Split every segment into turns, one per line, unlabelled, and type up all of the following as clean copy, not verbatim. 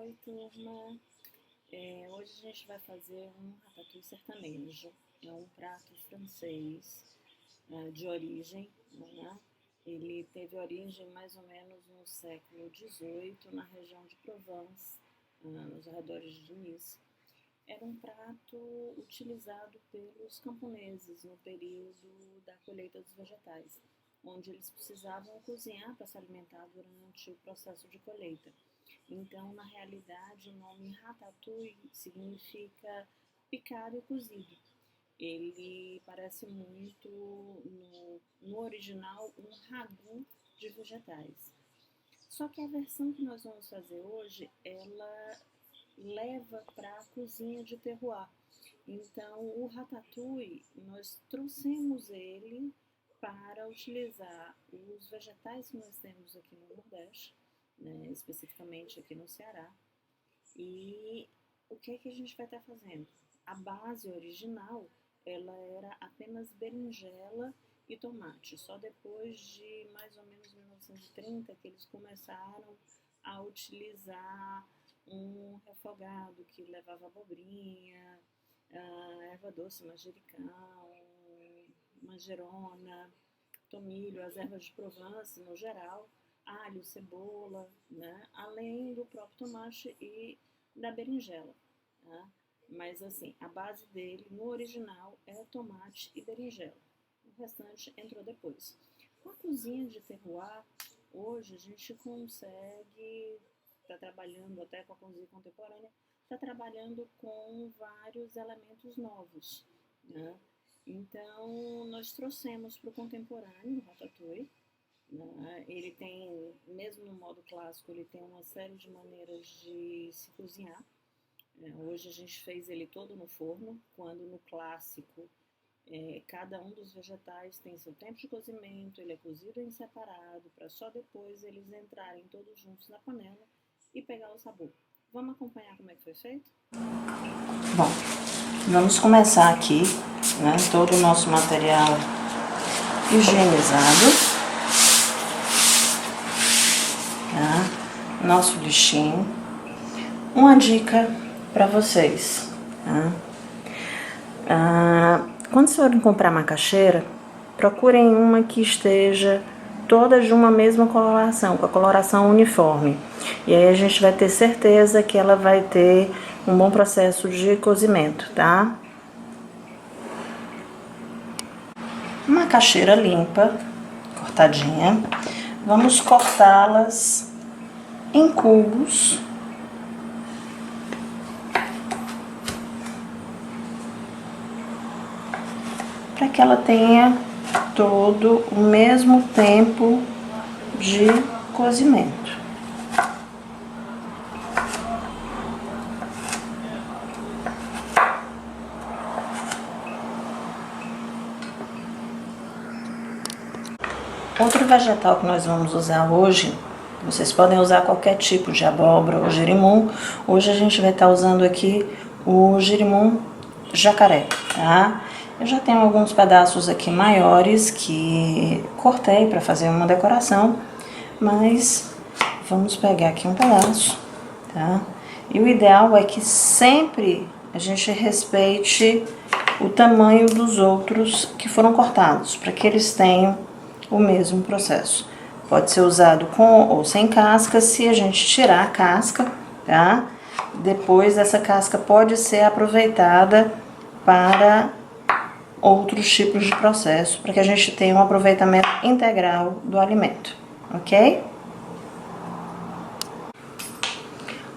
Oi, turma! Hoje a gente vai fazer um ratatouille sertanejo. É um prato francês de origem, né? Ele teve origem mais ou menos no século XVIII, na região de Provence, nos arredores de Nice. Era um prato utilizado pelos camponeses no período da colheita dos vegetais, onde eles precisavam cozinhar para se alimentar durante o processo de colheita. Então, na realidade, o nome ratatouille significa picado e cozido. Ele parece muito, no original, um ragu de vegetais. Só que a versão que nós vamos fazer hoje, ela leva para a cozinha de terroir. Então, o ratatouille, nós trouxemos ele para utilizar os vegetais que nós temos aqui no Nordeste, né, especificamente aqui no Ceará. E o que a gente vai estar fazendo? A base original, ela era apenas berinjela e tomate. Só depois de mais ou menos 1930 que eles começaram a utilizar um refogado que levava abobrinha, erva doce, manjericão, manjerona, tomilho, as ervas de Provence no geral, alho, cebola, né? Além do próprio tomate e da berinjela. Né? Mas assim, a base dele no original é tomate e berinjela. O restante entrou depois. Com a cozinha de terroir, hoje a gente consegue, está trabalhando até com a cozinha contemporânea, está trabalhando com vários elementos novos. Né? Então, nós trouxemos para o contemporâneo, o ratatouille. Ele tem, mesmo no modo clássico, ele tem uma série de maneiras de se cozinhar. Hoje a gente fez ele todo no forno, quando no clássico cada um dos vegetais tem seu tempo de cozimento, ele é cozido em separado, para só depois eles entrarem todos juntos na panela e pegar o sabor. Vamos acompanhar como é que foi feito?
Bom, vamos começar aqui, né, todo o nosso material higienizado. Nosso lixinho. Uma dica para vocês, quando vocês forem comprar macaxeira, procurem uma que esteja toda de uma mesma coloração, com a coloração uniforme, e aí a gente vai ter certeza que ela vai ter um bom processo de cozimento, tá? Macaxeira limpa, cortadinha, vamos cortá-las em cubos, para que ela tenha todo o mesmo tempo de cozimento. Outro vegetal que nós vamos usar hoje, vocês podem usar qualquer tipo de abóbora ou girimum. Hoje a gente vai estar usando aqui o girimum jacaré, tá? Eu já tenho alguns pedaços aqui maiores que cortei para fazer uma decoração, mas vamos pegar aqui um pedaço, tá? E o ideal é que sempre a gente respeite o tamanho dos outros que foram cortados, para que eles tenham o mesmo processo. Pode ser usado com ou sem casca. Se a gente tirar a casca, tá? Depois essa casca pode ser aproveitada para outros tipos de processo, para que a gente tenha um aproveitamento integral do alimento, ok?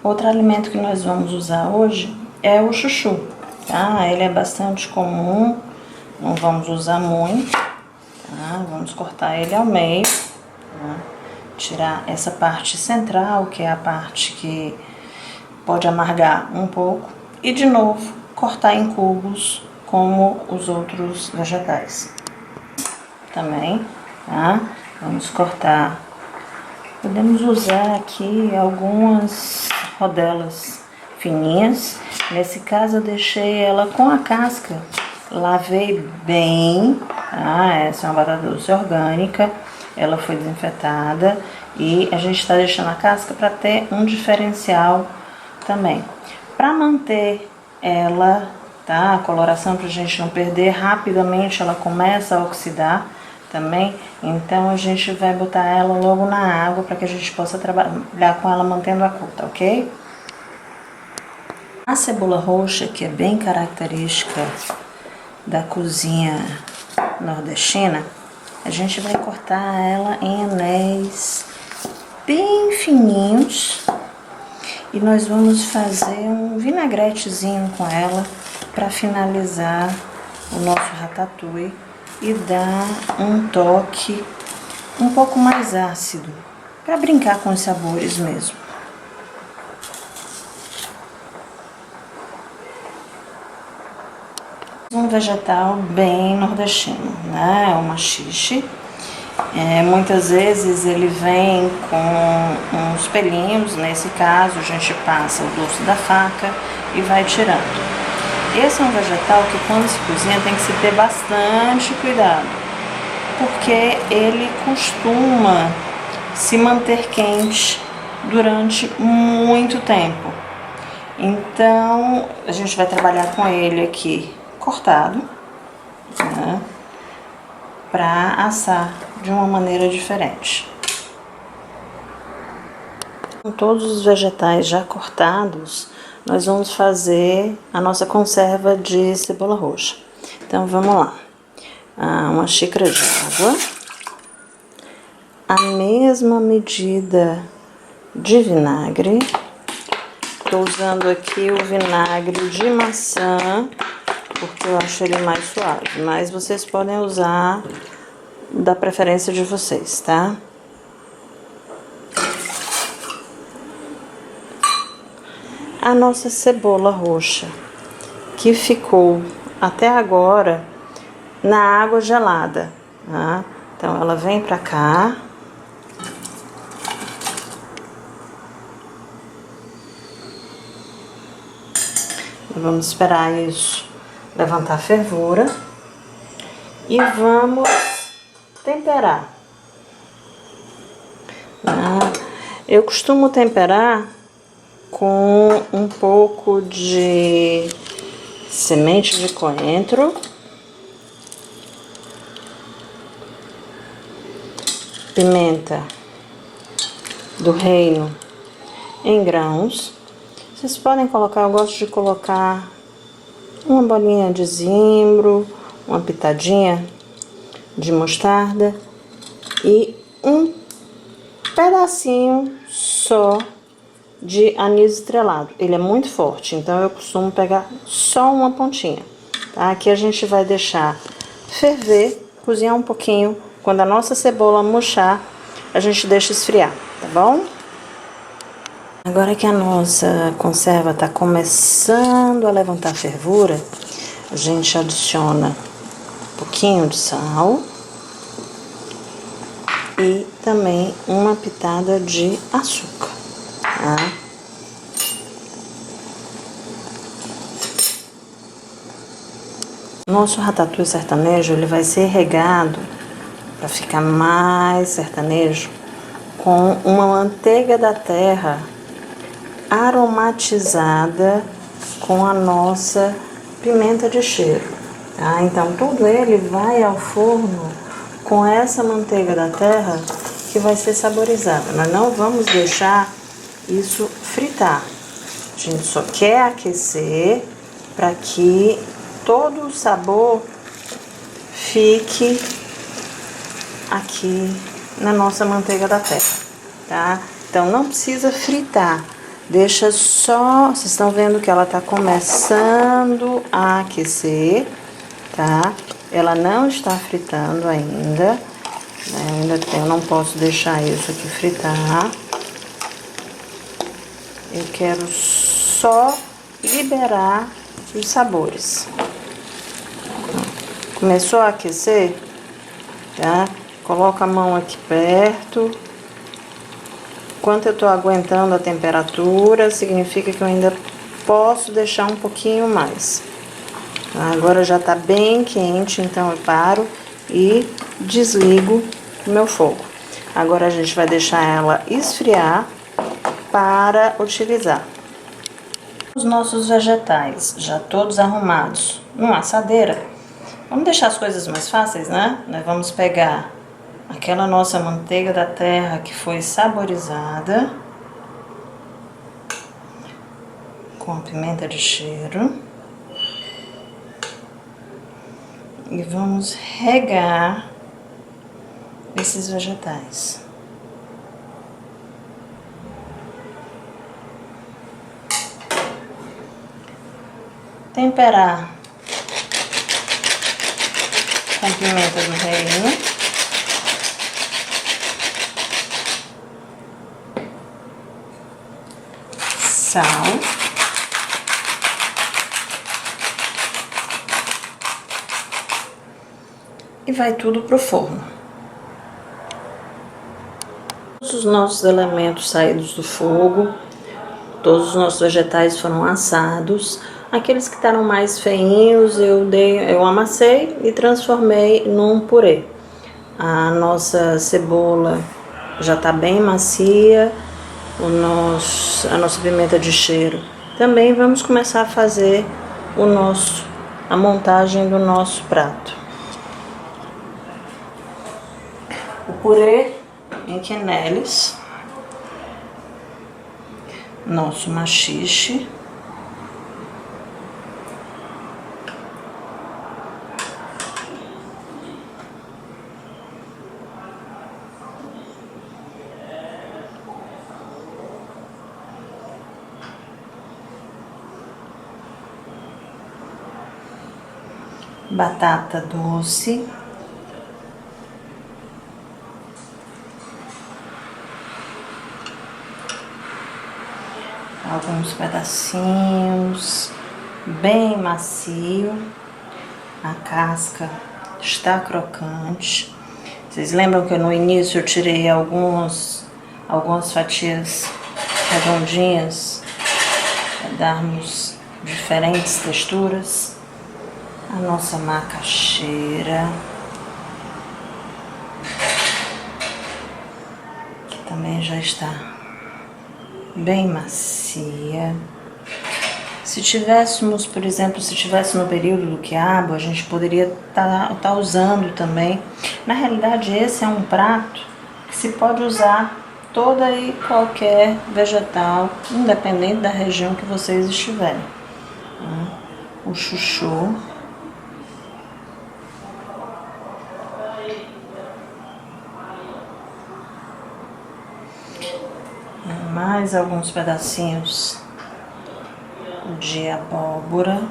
Outro alimento que nós vamos usar hoje é o chuchu, tá? Ele é bastante comum, não vamos usar muito, tá? Vamos cortar ele ao meio. Tirar essa parte central, que é a parte que pode amargar um pouco, e de novo cortar em cubos como os outros vegetais também, tá? Vamos cortar, podemos usar aqui algumas rodelas fininhas. Nesse caso eu deixei ela com a casca, lavei bem, tá? Essa é uma batata doce orgânica. Ela foi desinfetada e a gente está deixando a casca para ter um diferencial também. Para manter ela, tá? A coloração, pra gente não perder, rapidamente ela começa a oxidar também. Então a gente vai botar ela logo na água para que a gente possa trabalhar com ela mantendo a cor, tá ok? A cebola roxa, que é bem característica da cozinha nordestina, a gente vai cortar ela em anéis bem fininhos e nós vamos fazer um vinagretezinho com ela para finalizar o nosso ratatouille e dar um toque um pouco mais ácido, para brincar com os sabores mesmo. Um vegetal bem nordestino, né? É o maxixe. Muitas vezes ele vem com uns pelinhos, nesse caso a gente passa o dorso da faca e vai tirando. Esse é um vegetal que quando se cozinha tem que se ter bastante cuidado, porque ele costuma se manter quente durante muito tempo. Então a gente vai trabalhar com ele aqui cortado, né, para assar de uma maneira diferente. Com todos os vegetais já cortados, nós vamos fazer a nossa conserva de cebola roxa. Então vamos lá. Uma xícara de água, a mesma medida de vinagre. Estou usando aqui o vinagre de maçã, porque eu acho ele mais suave, mas vocês podem usar da preferência de vocês, tá? A nossa cebola roxa, que ficou até agora na água gelada, tá? Então ela vem pra cá. Vamos esperar isso levantar a fervura e vamos temperar. Eu costumo temperar com um pouco de semente de coentro, pimenta do reino em grãos. Vocês podem colocar, eu gosto de colocar uma bolinha de zimbro, uma pitadinha de mostarda e um pedacinho só de anis estrelado. Ele é muito forte, então eu costumo pegar só uma pontinha, tá? Aqui a gente vai deixar ferver, cozinhar um pouquinho. Quando a nossa cebola murchar, a gente deixa esfriar, tá bom? Agora que a nossa conserva tá começando a levantar fervura, a gente adiciona um pouquinho de sal e também uma pitada de açúcar, tá? Nosso ratatouille sertanejo, ele vai ser regado para ficar mais sertanejo com uma manteiga da terra aromatizada com a nossa pimenta de cheiro, tá? Então tudo ele vai ao forno com essa manteiga da terra que vai ser saborizada. Nós não vamos deixar isso fritar. A gente só quer aquecer para que todo o sabor fique aqui na nossa manteiga da terra, tá? Então não precisa fritar. Deixa só, vocês estão vendo que ela tá começando a aquecer, tá? Ela não está fritando ainda, né? Eu não posso deixar isso aqui fritar. Eu quero só liberar os sabores. Começou a aquecer, tá? Coloca a mão aqui perto. Enquanto eu tô aguentando a temperatura, significa que eu ainda posso deixar um pouquinho mais. Agora já tá bem quente, então eu paro e desligo o meu fogo. Agora a gente vai deixar ela esfriar para utilizar. Os nossos vegetais já todos arrumados numa assadeira. Vamos deixar as coisas mais fáceis, né? Nós vamos pegar aquela nossa manteiga da terra que foi saborizada com a pimenta de cheiro e vamos regar esses vegetais. Temperar com pimenta do reino. Sal. E vai tudo pro forno. Todos os nossos elementos saídos do fogo, todos os nossos vegetais foram assados. Aqueles que estavam mais feinhos eu amassei e transformei num purê. A nossa cebola já está bem macia, a nossa pimenta de cheiro. Também vamos começar a fazer a montagem do nosso prato. O purê em queneles, nosso maxixe, batata doce, alguns pedacinhos, bem macio, a casca está crocante. Vocês lembram que no início eu tirei algumas fatias redondinhas para darmos diferentes texturas? A nossa macaxeira, que também já está bem macia. Se tivéssemos, por exemplo, no período do quiabo, a gente poderia tá usando também. Na realidade, esse é um prato que se pode usar toda e qualquer vegetal, independente da região que vocês estiverem. O chuchu. Mais alguns pedacinhos de abóbora.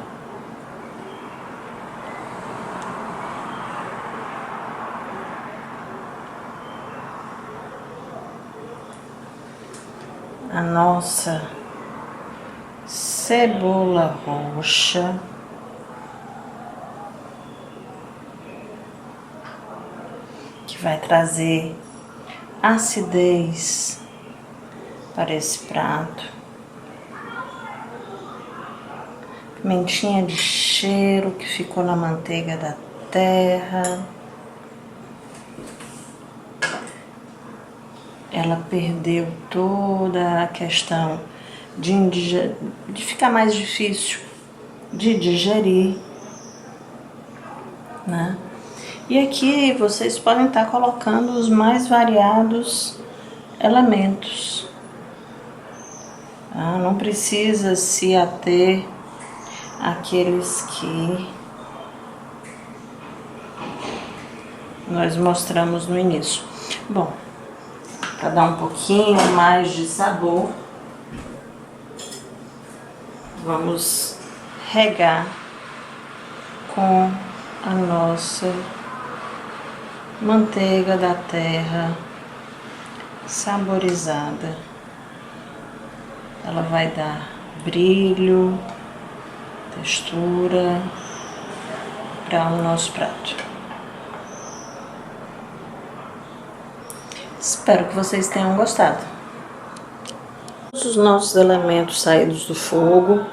A nossa cebola roxa. Que vai trazer acidez para esse prato. Pimentinha de cheiro que ficou na manteiga da terra. Ela perdeu toda a questão de ficar mais difícil de digerir, né? E aqui vocês podem estar colocando os mais variados elementos. Não precisa se ater àqueles que nós mostramos no início. Bom, para dar um pouquinho mais de sabor, vamos regar com a nossa manteiga da terra saborizada. Ela vai dar brilho, textura para o nosso prato. Espero que vocês tenham gostado. Todos os nossos elementos saídos do fogo,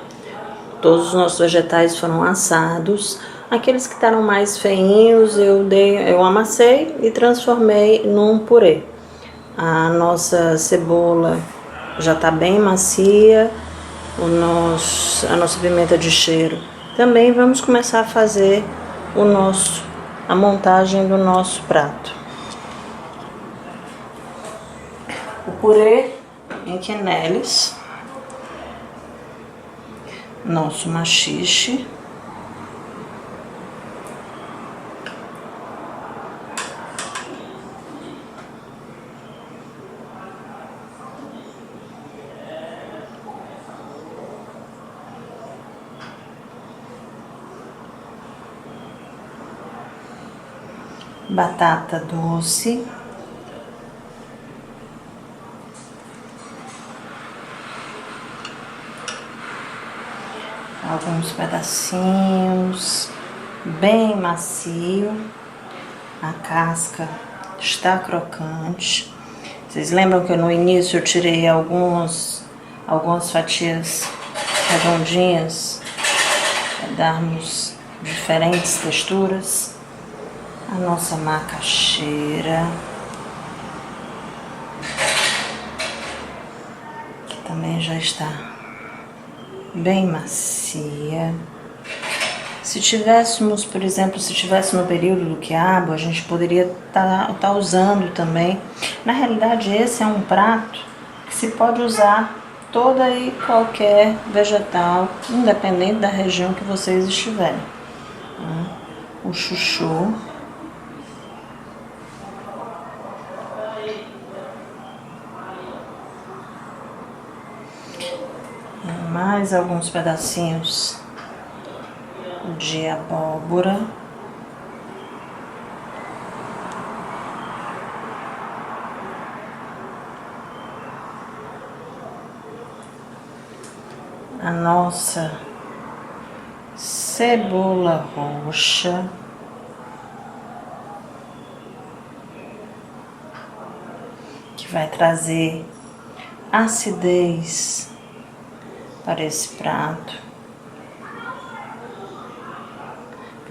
todos os nossos vegetais foram assados. Aqueles que estavam mais feinhos eu amassei e transformei num purê. A nossa cebola já está bem macia, a nossa pimenta de cheiro. Também vamos começar a fazer a montagem do nosso prato. O purê em queneles, nosso maxixe, batata doce, alguns pedacinhos, bem macio, a casca está crocante. Vocês lembram que no início eu tirei algumas fatias redondinhas para darmos diferentes texturas? A nossa macaxeira, que também já está bem macia. Se tivéssemos, por exemplo, no período do quiabo, a gente poderia tá usando também. Na realidade, esse é um prato que se pode usar toda e qualquer vegetal, independente da região que vocês estiverem. O chuchu. Mais alguns pedacinhos de abóbora. A nossa cebola roxa. Que vai trazer acidez para esse prato.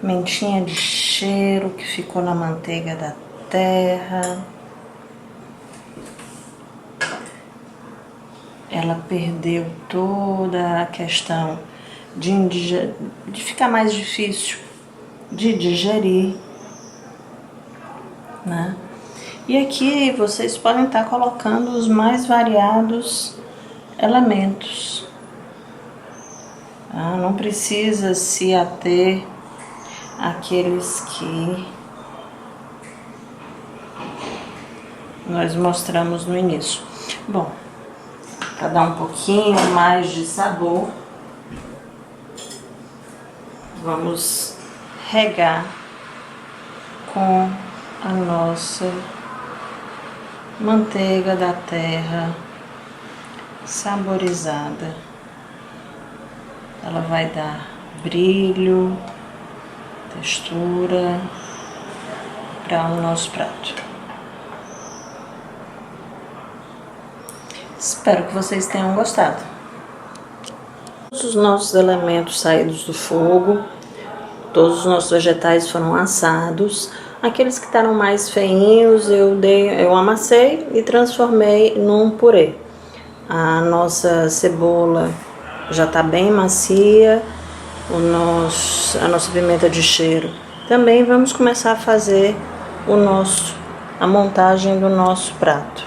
Pimentinha de cheiro que ficou na manteiga da terra. Ela perdeu toda a questão de ficar mais difícil de digerir, né? E aqui vocês podem estar colocando os mais variados elementos. Não precisa se ater àqueles que nós mostramos no início. Bom, para dar um pouquinho mais de sabor, vamos regar com a nossa manteiga da terra saborizada. Ela vai dar brilho, textura para o nosso prato. Espero que vocês tenham gostado. Todos os nossos elementos saídos do fogo, todos os nossos vegetais foram assados. Aqueles que estavam mais feinhos eu amassei e transformei num purê. A nossa cebola já está bem macia, a nossa pimenta de cheiro. Também vamos começar a fazer a montagem do nosso prato.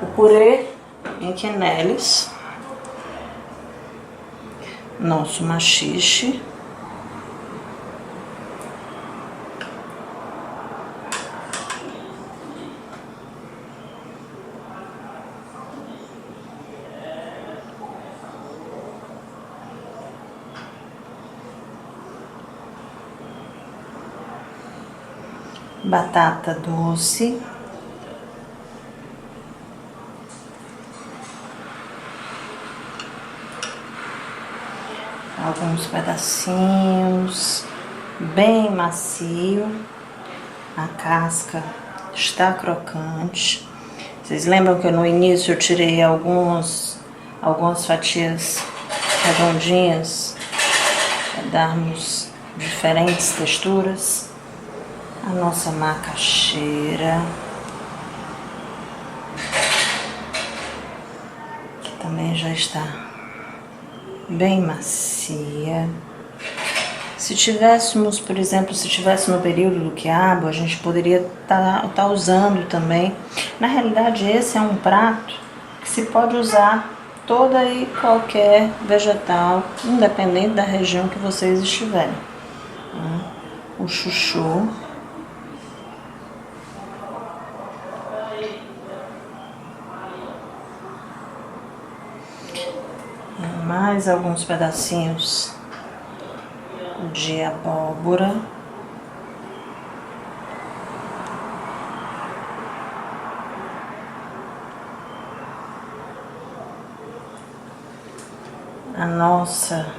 O purê em queneles, nosso maxixe, batata doce, alguns pedacinhos, bem macio, a casca está crocante. Vocês lembram que no início eu tirei algumas fatias redondinhas para darmos diferentes texturas? A nossa macaxeira, também já está bem macia. Se tivéssemos, por exemplo, se tivesse no período do quiabo, a gente poderia tá usando também. Na realidade, esse é um prato que se pode usar toda e qualquer vegetal, independente da região que vocês estiverem. O chuchu. Mais alguns pedacinhos de abóbora. A nossa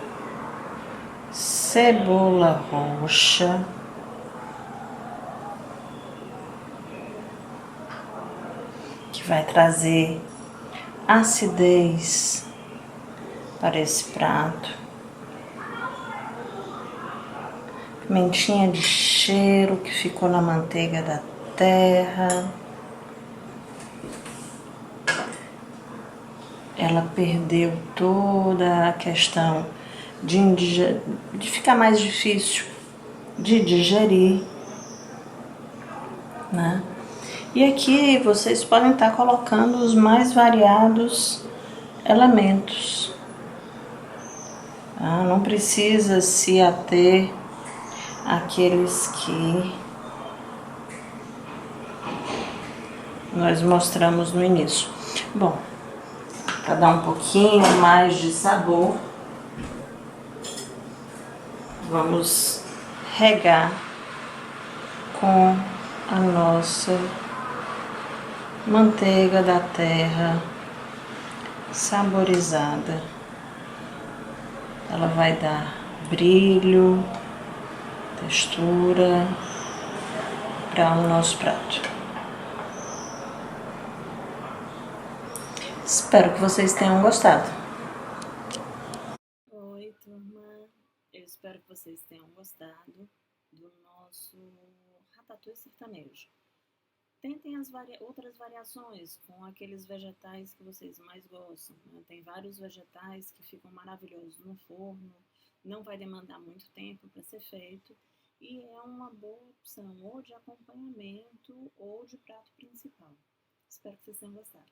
cebola roxa. Que vai trazer acidez para esse prato. Pimentinha de cheiro que ficou na manteiga da terra. Ela perdeu toda a questão de ficar mais difícil de digerir, né? E aqui vocês podem estar colocando os mais variados elementos. Não precisa se ater àqueles que nós mostramos no início. Bom, para dar um pouquinho mais de sabor, vamos regar com a nossa manteiga da terra saborizada. Ela vai dar brilho, textura para o nosso prato. Espero que vocês tenham gostado.
Oi, turma. Eu espero que vocês tenham gostado do nosso ratatouille sertanejo. Tentem as outras variações com aqueles vegetais que vocês mais gostam, né? Tem vários vegetais que ficam maravilhosos no forno, não vai demandar muito tempo para ser feito e é uma boa opção ou de acompanhamento ou de prato principal. Espero que vocês tenham gostado.